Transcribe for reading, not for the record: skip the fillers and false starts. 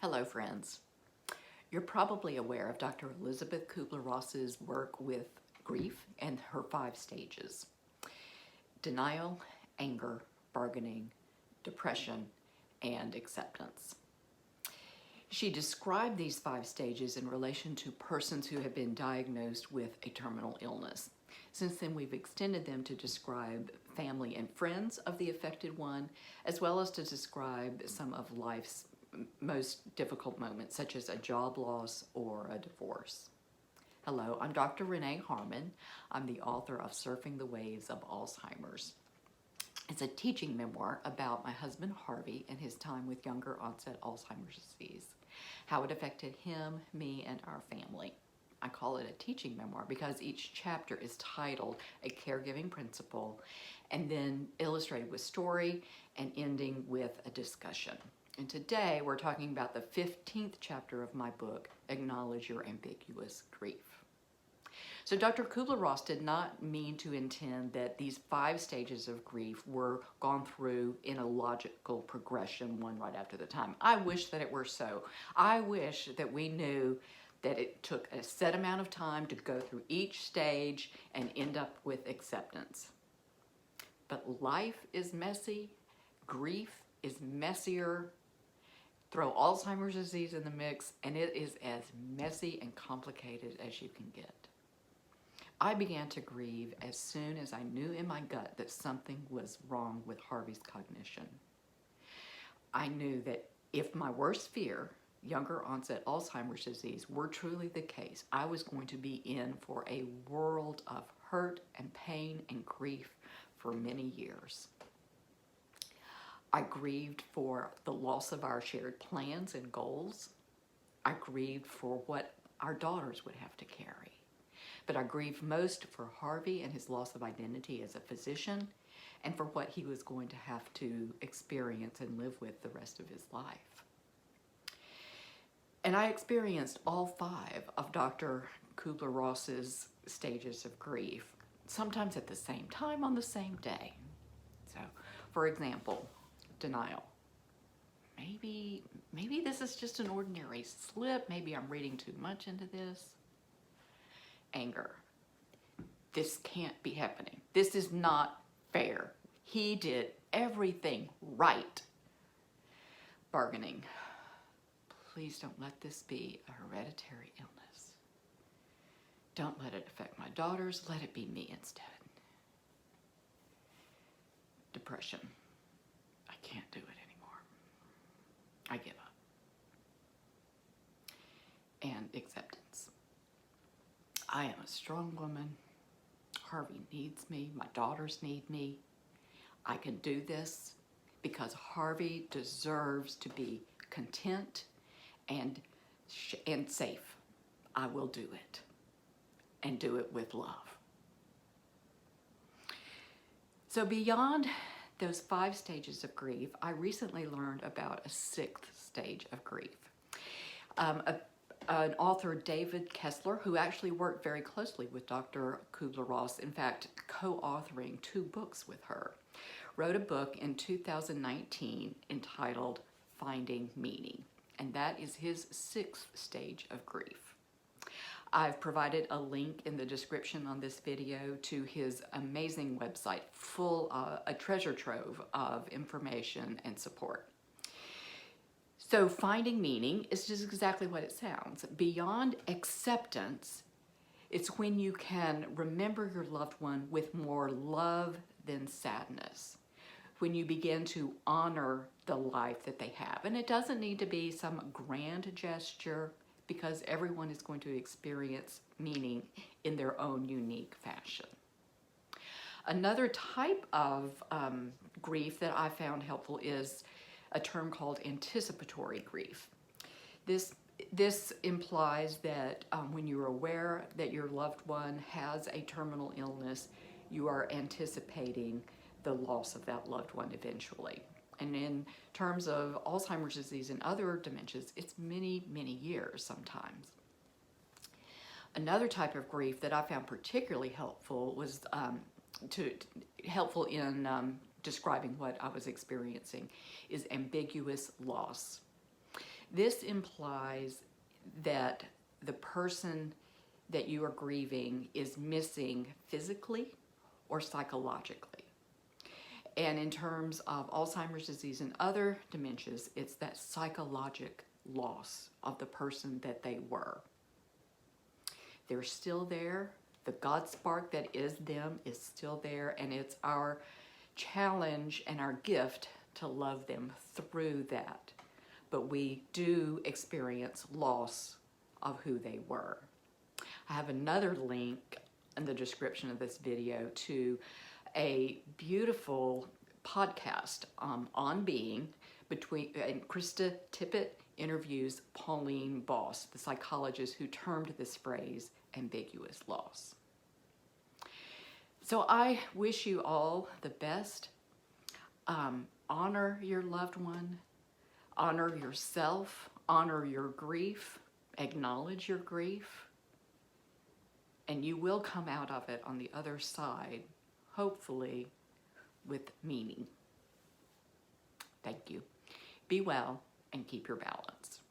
Hello, friends. You're probably aware of Dr. Elizabeth Kubler-Ross's work with grief and her 5 stages: denial, anger, bargaining, depression, and acceptance. She described these 5 stages in relation to persons who have been diagnosed with a terminal illness. Since then, we've extended them to describe family and friends of the affected one, as well as to describe some of life's most difficult moments, such as a job loss or a divorce. Hello, I'm Dr. Renee Harmon. I'm the author of Surfing the Waves of Alzheimer's. It's a teaching memoir about my husband Harvey and his time with younger onset Alzheimer's disease, how it affected him, me, and our family. I call it a teaching memoir because each chapter is titled A Caregiving Principle and then illustrated with story and ending with a discussion. And today we're talking about the 15th chapter of my book, Acknowledge Your Ambiguous Grief. So Dr. Kubler-Ross did not mean to intend that these 5 stages of grief were gone through in a logical progression, one right after the time. I wish that it were so. I wish that we knew that it took a set amount of time to go through each stage and end up with acceptance. But life is messy, grief is messier. Throw Alzheimer's disease in the mix, and it is as messy and complicated as you can get. I began to grieve as soon as I knew in my gut that something was wrong with Harvey's cognition. I knew that if my worst fear, younger onset Alzheimer's disease, were truly the case, I was going to be in for a world of hurt and pain and grief for many years. I grieved for the loss of our shared plans and goals. I grieved for what our daughters would have to carry. But I grieved most for Harvey and his loss of identity as a physician and for what he was going to have to experience and live with the rest of his life. And I experienced all 5 of Dr. Kubler-Ross's stages of grief, sometimes at the same time on the same day. So, for example, denial. Maybe this is just an ordinary slip. Maybe I'm reading too much into this. Anger. This can't be happening. This is not fair. He did everything right. Bargaining. Please don't let this be a hereditary illness. Don't let it affect my daughters. Let it be me instead. Depression. I can't do it anymore. I give up. And acceptance. I am a strong woman. Harvey needs me. My daughters need me. I can do this because Harvey deserves to be content and safe. I will do it and do it with love. So beyond those 5 stages of grief, I recently learned about a 6th stage of grief. An author, David Kessler, who actually worked very closely with Dr. Kubler-Ross, in fact, co-authoring 2 books with her, wrote a book in 2019 entitled Finding Meaning, and that is his 6th stage of grief. I've provided a link in the description on this video to his amazing website, full a treasure trove of information and support. So finding meaning is just exactly what it sounds. Beyond acceptance, it's when you can remember your loved one with more love than sadness. When you begin to honor the life that they have. And it doesn't need to be some grand gesture, because everyone is going to experience meaning in their own unique fashion. Another type of grief that I found helpful is a term called anticipatory grief. This implies that when you're aware that your loved one has a terminal illness, you are anticipating the loss of that loved one eventually. And in terms of Alzheimer's disease and other dementias, it's many, many years sometimes. Another type of grief that I found particularly helpful was helpful in describing what I was experiencing is ambiguous loss. This implies that the person that you are grieving is missing physically or psychologically. And in terms of Alzheimer's disease and other dementias, it's that psychologic loss of the person that they were. They're still there. The God spark that is them is still there, and it's our challenge and our gift to love them through that. But we do experience loss of who they were. I have another link in the description of this video to a beautiful podcast on being and Krista Tippett interviews Pauline Boss, the psychologist who termed this phrase ambiguous loss. So I wish you all the best. Honor your loved one, honor yourself, honor your grief, acknowledge your grief, and you will come out of it on the other side, hopefully with meaning. Thank you. Be well and keep your balance.